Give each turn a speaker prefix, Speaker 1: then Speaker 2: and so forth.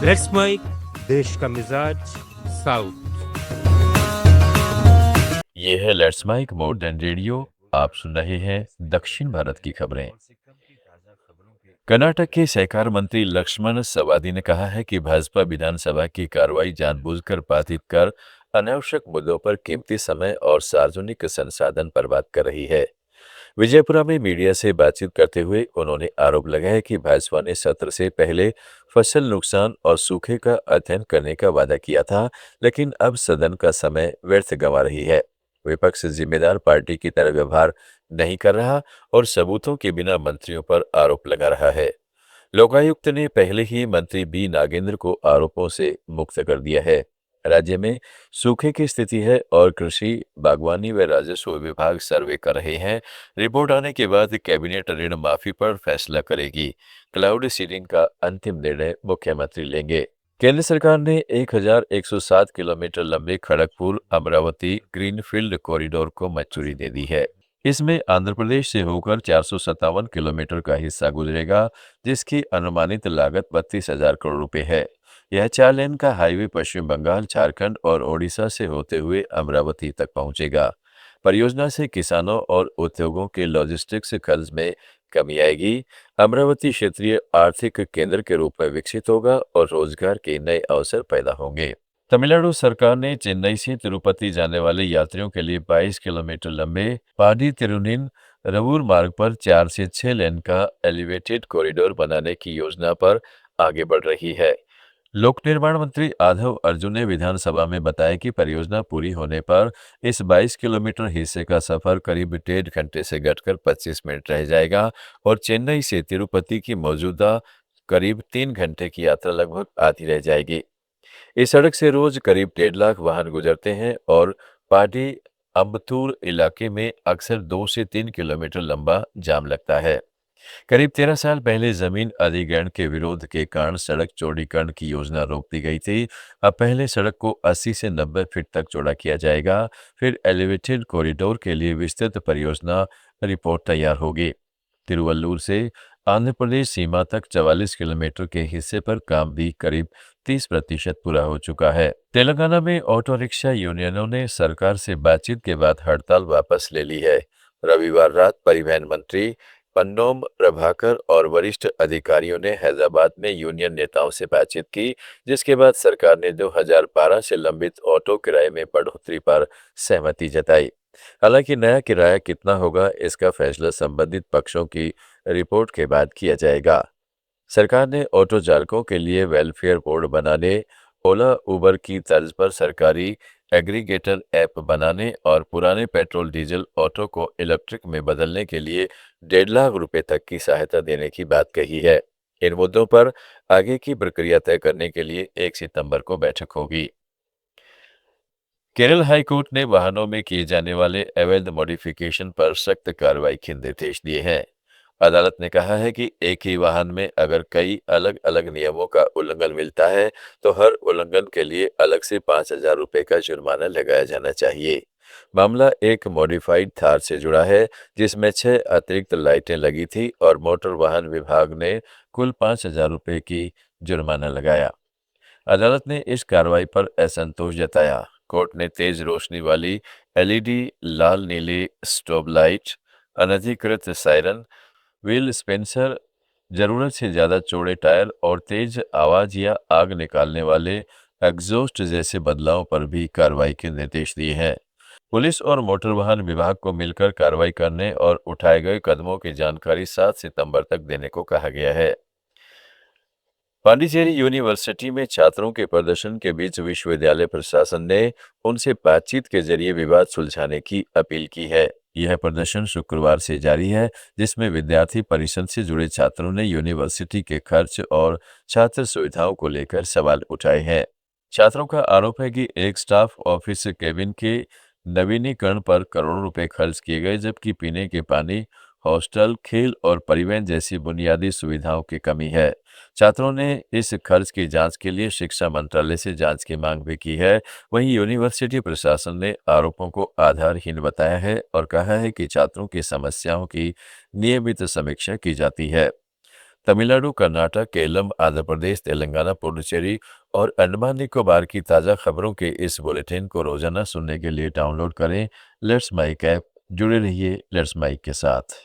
Speaker 1: Let's mic देश का मिजाज साउथ।
Speaker 2: ये है लेट्स माइक मॉडर्न रेडियो। आप सुन रहे हैं दक्षिण भारत की खबरें। कर्नाटक के सहकार मंत्री लक्ष्मण सवादी ने कहा है कि भाजपा विधानसभा की कार्रवाई जानबूझकर बाधित कर अनावश्यक मुद्दों पर कीमती समय और सार्वजनिक संसाधन बर्बाद कर रही है। विजयपुरा में मीडिया से बातचीत करते हुए उन्होंने आरोप लगाया कि भाजपा ने सत्र से पहले फसल नुकसान और सूखे का अध्ययन करने का वादा किया था, लेकिन अब सदन का समय व्यर्थ गंवा रही है। विपक्ष जिम्मेदार पार्टी की तरह व्यवहार नहीं कर रहा और सबूतों के बिना मंत्रियों पर आरोप लगा रहा है। लोकायुक्त ने पहले ही मंत्री बी नागेंद्र को आरोपों से मुक्त कर दिया है। राज्य में सूखे की स्थिति है और कृषि, बागवानी व राजस्व विभाग सर्वे कर रहे हैं। रिपोर्ट आने के बाद कैबिनेट ऋण माफी पर फैसला करेगी। क्लाउड सीडिंग का अंतिम निर्णय मुख्यमंत्री लेंगे। केंद्र सरकार ने 1107 किलोमीटर लंबे खड़गपुर अमरावती ग्रीनफील्ड कॉरिडोर को मंजूरी दे दी है। इसमें आंध्र प्रदेश से होकर 457 किलोमीटर का हिस्सा गुजरेगा, जिसकी अनुमानित लागत 32,000 करोड़ रुपए है। यह 4 लेन का हाईवे पश्चिम बंगाल, झारखंड और ओडिशा से होते हुए अमरावती तक पहुंचेगा। परियोजना से किसानों और उद्योगों के लॉजिस्टिक्स खर्च में कमी आएगी। अमरावती क्षेत्रीय आर्थिक केंद्र के रूप में विकसित होगा और रोजगार के नए अवसर पैदा होंगे। तमिलनाडु सरकार ने चेन्नई से तिरुपति जाने वाले यात्रियों के लिए 22 किलोमीटर लंबे पाडी तिरुनिन रवूर मार्ग पर 4 से 6 लेन का एलिवेटेड कॉरिडोर बनाने की योजना पर आगे बढ़ रही है। लोक निर्माण मंत्री आधव अर्जुन ने विधानसभा में बताया कि परियोजना पूरी होने पर इस 22 किलोमीटर हिस्से का सफर करीब 1.5 घंटे से घटकर 25 मिनट रह जाएगा और चेन्नई से तिरुपति की मौजूदा करीब 3 घंटे की यात्रा लगभग आधी रह जाएगी। इस सड़क से रोज करीब 1.5 लाख वाहन गुजरते हैं और पाडी अम्बतूर इलाके में अक्सर 2 से 3 किलोमीटर लंबा जाम लगता है। करीब 13 साल पहले जमीन अधिग्रहण के विरोध के कारण सड़क चौड़ीकरण की योजना रोक दी गई थी। अब पहले सड़क को 80 से 90 फीट तक चौड़ा किया जाएगा। फिर एलिवेटेड कॉरिडोर के लिए विस्तृत परियोजना रिपोर्ट तैयार होगी। तिरुवल्लुर से आंध्र प्रदेश सीमा तक 44 किलोमीटर के हिस्से पर काम भी करीब 30% पूरा हो चुका है। तेलंगाना में ऑटो रिक्शा यूनियनों ने सरकार से बातचीत के बाद हड़ताल वापस ले ली है। रविवार रात परिवहन मंत्री पन्नोम प्रभाकर और वरिष्ठ अधिकारियों ने हैदराबाद में यूनियन नेताओं से बातचीत की, जिसके बाद सरकार ने 2012 से लंबित ऑटो किराए में बढ़ोतरी पर सहमति जताई। हालांकि नया किराया कितना होगा, इसका फैसला संबंधित पक्षों की रिपोर्ट के बाद किया जाएगा। सरकार ने ऑटो चालकों के लिए वेलफेयर बोर्ड बनाने, ओला उबर की तर्ज पर सरकारी एग्रीगेटर ऐप बनाने और पुराने पेट्रोल डीजल ऑटो को इलेक्ट्रिक में बदलने के लिए 1.5 लाख रुपए तक की सहायता देने की बात कही है। इन मुद्दों पर आगे की प्रक्रिया तय करने के लिए 1 सितंबर को बैठक होगी। केरल हाईकोर्ट ने वाहनों में किए जाने वाले अवैध मॉडिफिकेशन पर सख्त कार्रवाई के निर्देश दिए हैं। अदालत ने कहा है कि एक ही वाहन में अगर कई अलग अलग नियमों का उल्लंघन मिलता है, तो हर उल्लंघन के लिए अलग से 5,000 रुपए का जुर्माना लगाया जाना चाहिए। मामला एक मॉडिफाइड थार से जुड़ा है, जिसमें 6 अतिरिक्त लाइटें लगी थी और मोटर वाहन विभाग ने कुल 5,000 रुपए की जुर्माना लगाया। अदालत ने इस कार्रवाई पर असंतोष जताया। कोर्ट ने तेज रोशनी वाली एलईडी, लाल नीली स्टॉप लाइट, अनधिकृत सायरन, व्हील स्पेंसर, जरूरत से ज्यादा चौड़े टायर और तेज आवाज या आग निकालने वाले एग्जॉस्ट जैसे बदलावों पर भी कार्रवाई के निर्देश दिए हैं। पुलिस और मोटर वाहन विभाग को मिलकर कार्रवाई करने और उठाए गए कदमों की जानकारी 7 सितंबर तक देने को कहा गया है। पांडिचेरी यूनिवर्सिटी में छात्रों के प्रदर्शन के बीच विश्वविद्यालय प्रशासन ने उनसे बातचीत के जरिए विवाद सुलझाने की अपील की है। यह प्रदर्शन शुक्रवार से जारी है, जिसमें विद्यार्थी परिषद से जुड़े छात्रों ने यूनिवर्सिटी के खर्च और छात्र सुविधाओं को लेकर सवाल उठाए हैं। छात्रों का आरोप है कि एक स्टाफ ऑफिस केबिन के नवीनीकरण पर करोड़ों रुपए खर्च किए गए, जबकि पीने के पानी, हॉस्टल, खेल और परिवहन जैसी बुनियादी सुविधाओं की कमी है। छात्रों ने इस खर्च की जांच के लिए शिक्षा मंत्रालय से जांच की मांग भी की है। वहीं यूनिवर्सिटी प्रशासन ने आरोपों को आधारहीन बताया है और कहा है कि छात्रों की समस्याओं की नियमित समीक्षा की जाती है। तमिलनाडु, कर्नाटक, केरलम, आंध्र प्रदेश, तेलंगाना, पुडुचेरी और अंडमान निकोबार की ताज़ा खबरों के इस बुलेटिन को रोजाना सुनने के लिए डाउनलोड करें लेट्स माइक ऐप। जुड़े रहिए लेट्स माइक के साथ।